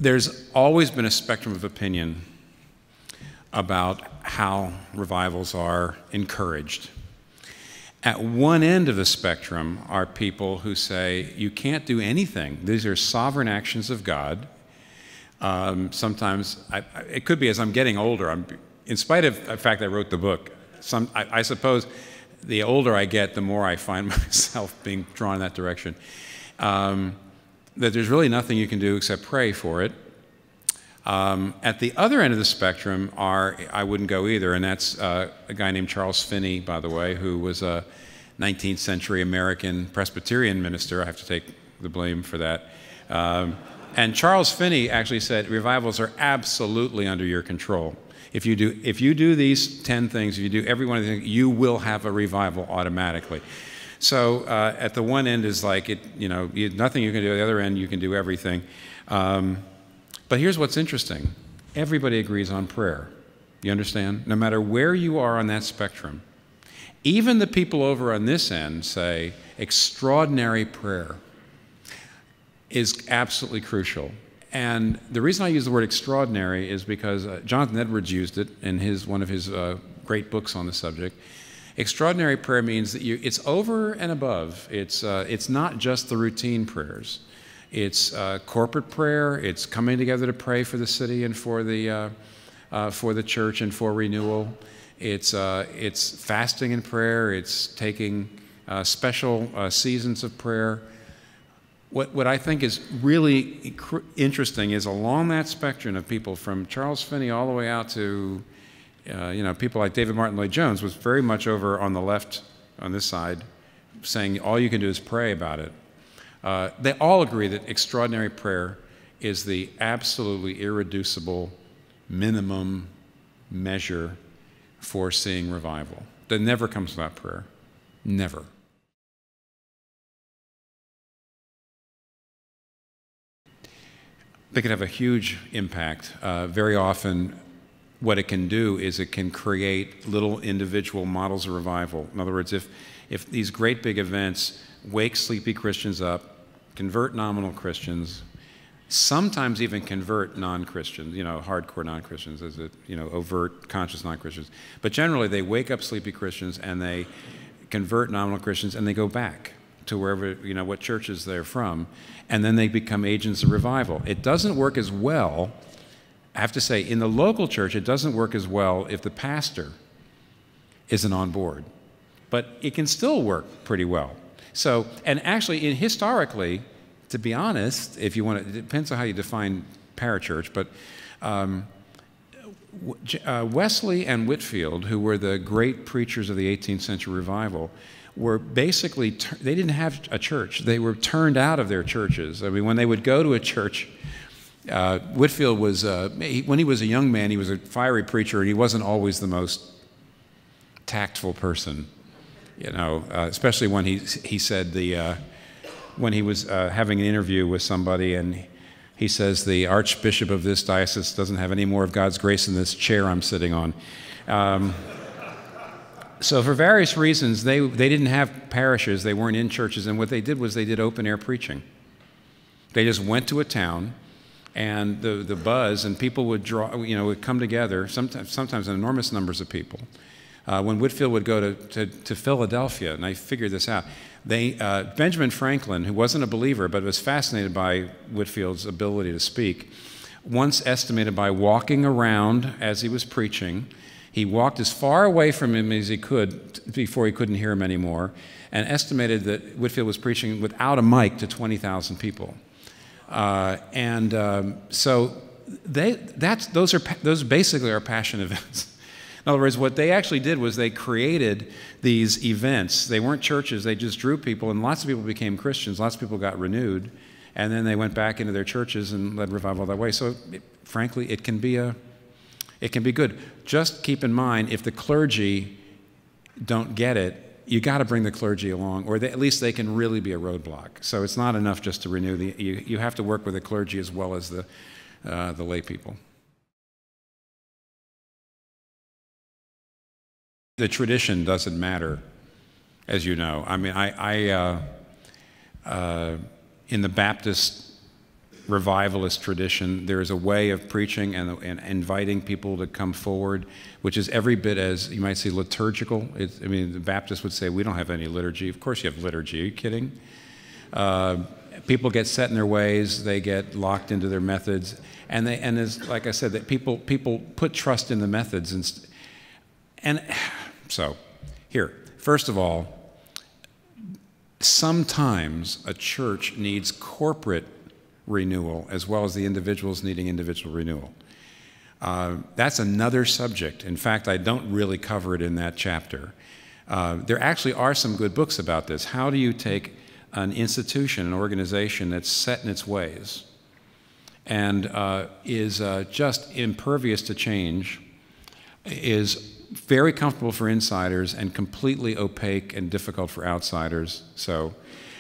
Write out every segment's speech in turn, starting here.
There's always been a spectrum of opinion about how revivals are encouraged. At one end of the spectrum are people who say, you can't do anything. These are sovereign actions of God. Sometimes, it could be as I'm getting older, in spite of the fact I wrote the book, I suppose the older I get, the more I find myself being drawn in that direction. That there's really nothing you can do except pray for it. At the other end of the spectrum I wouldn't go either, and that's a guy named Charles Finney, by the way, who was a 19th century American Presbyterian minister. I have to take the blame for that. And Charles Finney actually said revivals are absolutely under your control. If you do these 10 things, if you do every one of these things, you will have a revival automatically. So at the one end is like, nothing you can do. At the other end, you can do everything. But here's what's interesting. Everybody agrees on prayer. You understand? No matter where you are on that spectrum. Even the people over on this end say extraordinary prayer is absolutely crucial. And the reason I use the word extraordinary is because Jonathan Edwards used it in one of his great books on the subject. Extraordinary prayer means that it's over and above. It's not just the routine prayers. It's corporate prayer. It's coming together to pray for the city and for the church and for renewal. It's fasting and prayer. It's taking special seasons of prayer. What I think is really interesting is along that spectrum of people, from Charles Finney all the way out to people like David Martin Lloyd-Jones, was very much over on the left, on this side, saying all you can do is pray about it. They all agree that extraordinary prayer is the absolutely irreducible minimum measure for seeing revival. That never comes without prayer. Never. They can have a huge impact. Very often, what it can do is it can create little individual models of revival. In other words, if these great big events wake sleepy Christians up, convert nominal Christians, sometimes even convert non-Christians, hardcore non-Christians, overt, conscious non-Christians. But generally, they wake up sleepy Christians and they convert nominal Christians and they go back to wherever, what churches they're from, and then they become agents of revival. It doesn't work as well, I have to say, in the local church, it doesn't work as well if the pastor isn't on board. But it can still work pretty well. So, and actually, historically, to be honest, if you want to, it depends on how you define parachurch, but Wesley and Whitefield, who were the great preachers of the 18th century revival, were basically, they didn't have a church. They were turned out of their churches. I mean, when they would go to a church, Whitefield was, when he was a young man, he was a fiery preacher, and he wasn't always the most tactful person, especially when he said when he was having an interview with somebody, and he says, the Archbishop of this diocese doesn't have any more of God's grace in this chair I'm sitting on. So for various reasons, they didn't have parishes, they weren't in churches, and what they did was they did open-air preaching. They just went to a town, and the buzz, and people would would come together, sometimes in enormous numbers of people. When Whitefield would go to Philadelphia, and I figured this out, Benjamin Franklin, who wasn't a believer but was fascinated by Whitefield's ability to speak, once estimated by walking around as he was preaching, he walked as far away from him as he could before he couldn't hear him anymore, and estimated that Whitefield was preaching without a mic to 20,000 people. So those basically are passion events. In other words, what they actually did was they created these events. They weren't churches, they just drew people, and lots of people became Christians, lots of people got renewed, and then they went back into their churches and led revival that way. So frankly, it can be good. Just keep in mind, if the clergy don't get it, you got to bring the clergy along, or at least they can really be a roadblock. So it's not enough just to renew you have to work with the clergy as well as the lay people. The tradition doesn't matter, as you know. I mean, in the Baptist revivalist tradition. There is a way of preaching and inviting people to come forward, which is every bit as, you might say, liturgical. I mean, the Baptists would say, we don't have any liturgy. Of course you have liturgy. Are you kidding? People get set in their ways. They get locked into their methods. And as, like I said, that people put trust in the methods. And so, here, first of all, sometimes a church needs corporate renewal as well as the individuals needing individual renewal. That's another subject. In fact, I don't really cover it in that chapter. There actually are some good books about this. How do you take an institution, an organization that's set in its ways and is just impervious to change, is very comfortable for insiders and completely opaque and difficult for outsiders. So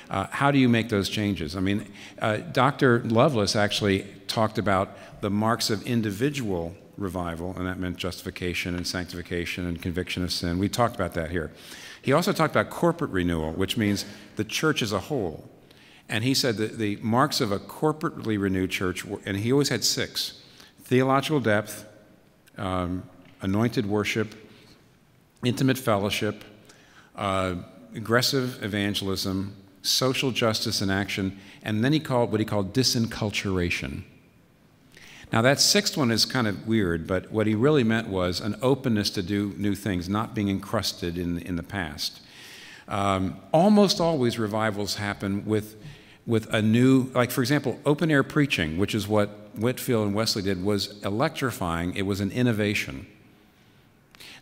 how do you make those changes? I mean, Dr. Lovelace actually talked about the marks of individual revival, and that meant justification and sanctification and conviction of sin. We talked about that here. He also talked about corporate renewal, which means the church as a whole. And he said that the marks of a corporately renewed church, and he always had 6: theological depth, anointed worship, intimate fellowship, aggressive evangelism, social justice in action, and then he called what he called disenculturation. Now that 6th one is kind of weird, but what he really meant was an openness to do new things, not being encrusted in the past. Almost always revivals happen with a new, like for example, open air preaching, which is what Whitefield and Wesley did, was electrifying. It was an innovation.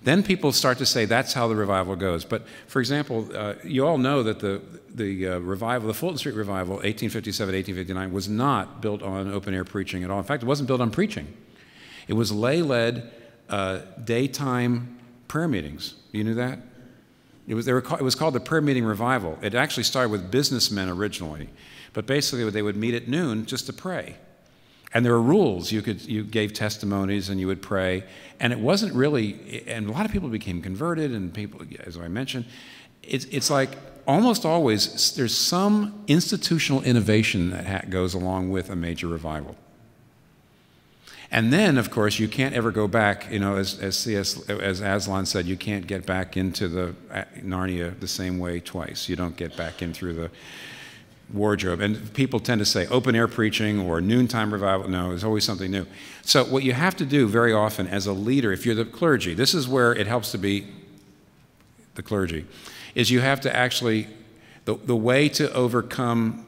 Then people start to say that's how the revival goes. But for example, you all know that the revival, the Fulton Street revival, 1857, 1859, was not built on open air preaching at all. In fact, it wasn't built on preaching. It was lay-led daytime prayer meetings. You knew that? It was called the prayer meeting revival. It actually started with businessmen originally, but basically they would meet at noon just to pray. And there were rules. You gave testimonies and you would pray. And it wasn't really, and a lot of people became converted, and people, as I mentioned, it's like almost always there's some institutional innovation that goes along with a major revival. And then, of course, you can't ever go back, you know, as Aslan said, you can't get back into the Narnia the same way twice. You don't get back in through the wardrobe. And people tend to say open air preaching or noontime revival. No, there's always something new. So what you have to do very often as a leader, if you're the clergy, this is where it helps to be the clergy, is you have to actually, the way to overcome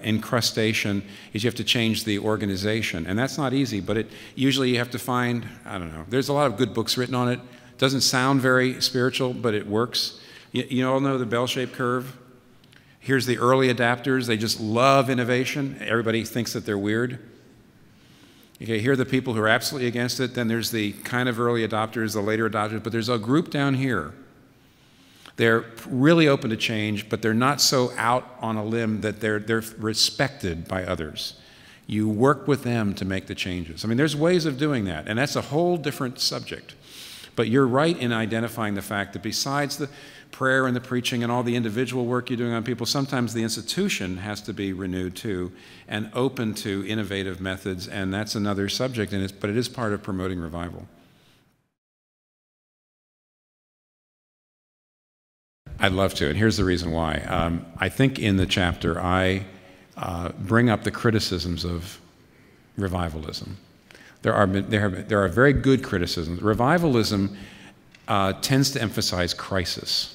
incrustation is you have to change the organization. And that's not easy, but usually you have to find, I don't know, there's a lot of good books written on it. Doesn't sound very spiritual, but it works. You all know the bell-shaped curve? Here's the early adapters. They just love innovation. Everybody thinks that they're weird. Okay, here are the people who are absolutely against it. Then there's the kind of early adopters, the later adopters. But there's a group down here. They're really open to change, but they're not so out on a limb that they're respected by others. You work with them to make the changes. I mean, there's ways of doing that, and that's a whole different subject. But you're right in identifying the fact that besides the prayer and the preaching and all the individual work you're doing on people, sometimes the institution has to be renewed too and open to innovative methods, and that's another subject, but it is part of promoting revival. I'd love to, and here's the reason why. I think in the chapter I bring up the criticisms of revivalism. There are very good criticisms. Revivalism tends to emphasize crisis.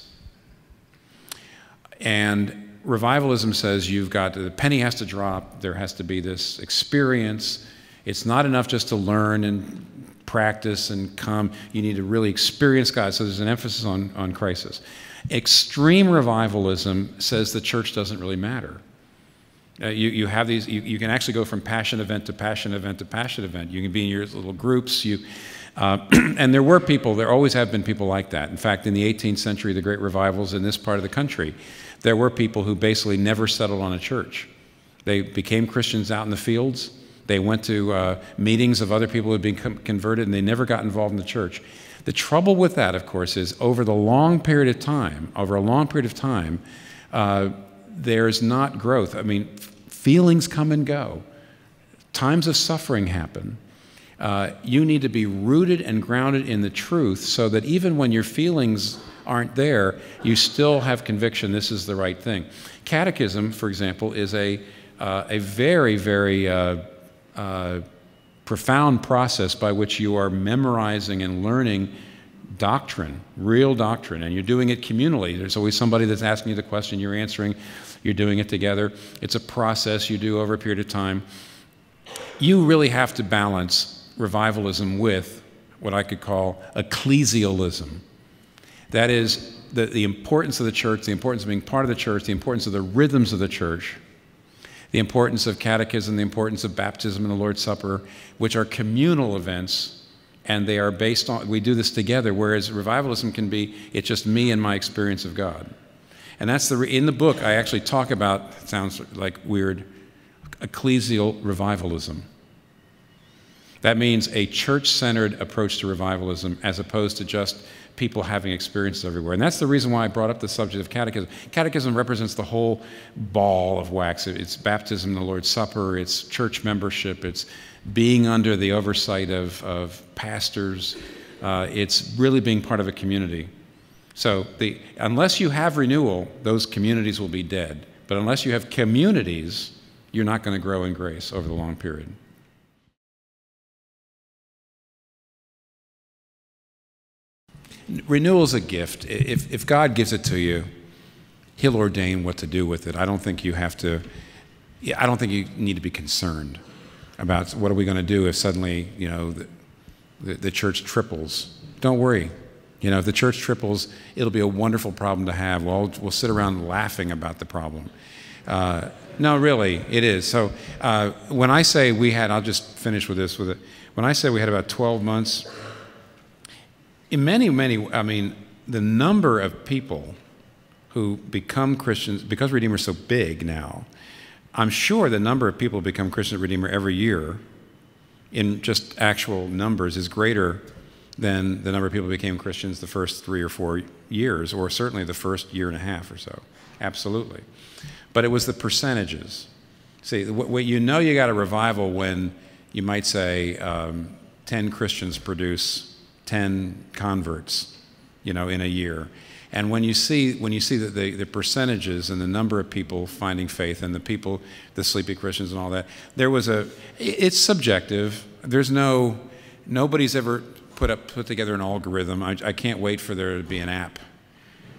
And revivalism says the penny has to drop, there has to be this experience. It's not enough just to learn and practice and come. You need to really experience God. So there's an emphasis on crisis. Extreme revivalism says the church doesn't really matter. You have these, you can actually go from passion event to passion event to passion event. You can be in your little groups. And there always have been people like that. In fact, in the 18th century, the great revivals in this part of the country, there were people who basically never settled on a church. They became Christians out in the fields. They went to meetings of other people who had been converted, and they never got involved in the church. The trouble with that, of course, is over a long period of time, there's not growth. I mean, Feelings come and go. Times of suffering happen. You need to be rooted and grounded in the truth so that even when your feelings aren't there, you still have conviction this is the right thing. Catechism, for example, is a very, very profound process by which you are memorizing and learning doctrine, real doctrine, and you're doing it communally. There's always somebody that's asking you the question, you're answering, you're doing it together. It's a process you do over a period of time. You really have to balance revivalism with what I could call ecclesialism. That is, the importance of the church, the importance of being part of the church, the importance of the rhythms of the church, the importance of catechism, the importance of baptism and the Lord's Supper, which are communal events, and they are based on, we do this together, whereas revivalism can be, it's just me and my experience of God. And that's in the book, I actually talk about, it sounds like weird, ecclesial revivalism. That means a church-centered approach to revivalism as opposed to just people having experiences everywhere. And that's the reason why I brought up the subject of catechism. Catechism represents the whole ball of wax. It's baptism, the Lord's Supper, it's church membership, it's being under the oversight of pastors. It's really being part of a community. So unless you have renewal, those communities will be dead. But unless you have communities, you're not going to grow in grace over the long period. Renewal is a gift. If God gives it to you, He'll ordain what to do with it. I don't think you have to, I don't think you need to be concerned about what are we going to do if suddenly, you know, the church triples. Don't worry. You know, if the church triples, it'll be a wonderful problem to have. We'll sit around laughing about the problem. No, really, it is. So when I say we had, I'll just finish with this. When I say we had about 12 months, in many, I mean, the number of people who become Christians, because Redeemer is so big now, I'm sure the number of people who become Christians at Redeemer every year in just actual numbers is greater than the number of people who became Christians the first 3 or 4 years, or certainly the first year and a half or so. Absolutely. But it was the percentages. See, what you know you got a revival when you might say 10 Christians produce 10 converts, you know, in a year. And when you see that the percentages and the number of people finding faith and the sleepy Christians and all that, it's subjective. Nobody's ever put together an algorithm. I can't wait for there to be an app.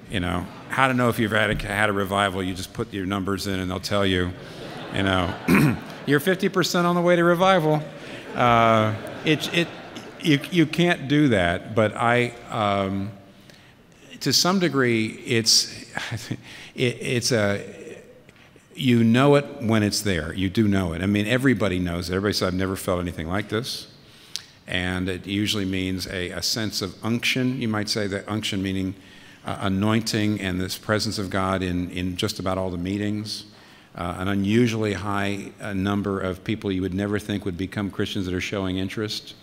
You know, how to know if you've had a revival, you just put your numbers in and they'll tell you, you know, you're 50% on the way to revival. You can't do that, but to some degree, you know it when it's there. You do know it. I mean, everybody knows it. Everybody says, I've never felt anything like this. And it usually means a sense of unction. You might say that unction meaning anointing and this presence of God in just about all the meetings. An unusually high number of people you would never think would become Christians that are showing interest.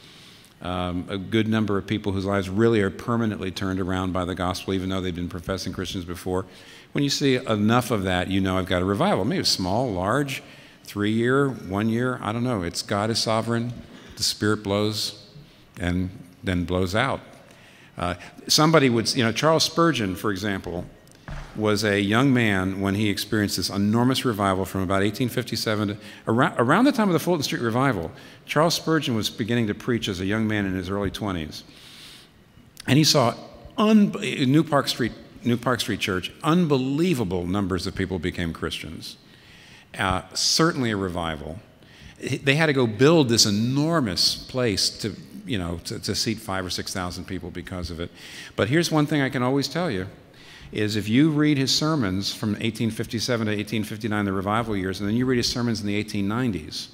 A good number of people whose lives really are permanently turned around by the gospel, even though they've been professing Christians before. When you see enough of that, you know I've got a revival. Maybe small, large, 3 year, 1 year, I don't know. God is sovereign. The Spirit blows and then blows out. Somebody would, you know, Charles Spurgeon, for example, was a young man when he experienced this enormous revival from about 1857 to around the time of the Fulton Street Revival. Charles Spurgeon was beginning to preach as a young man in his early 20s. And he saw New Park Street Church, unbelievable numbers of people became Christians. Certainly a revival. They had to go build this enormous place to seat 5,000 or 6,000 people because of it. But here's one thing I can always tell you, is if you read his sermons from 1857 to 1859, the revival years, and then you read his sermons in the 1890s,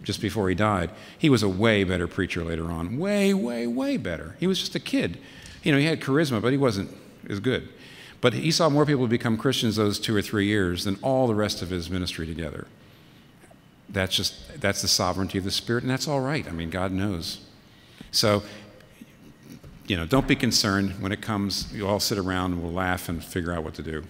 just before he died, he was a way better preacher later on. Way, way, way better. He was just a kid. You know, he had charisma, but he wasn't as good. But he saw more people become Christians those 2 or 3 years than all the rest of his ministry together. That's the sovereignty of the Spirit, and that's all right. I mean, God knows. So, you know, don't be concerned when it comes. You all sit around and we'll laugh and figure out what to do.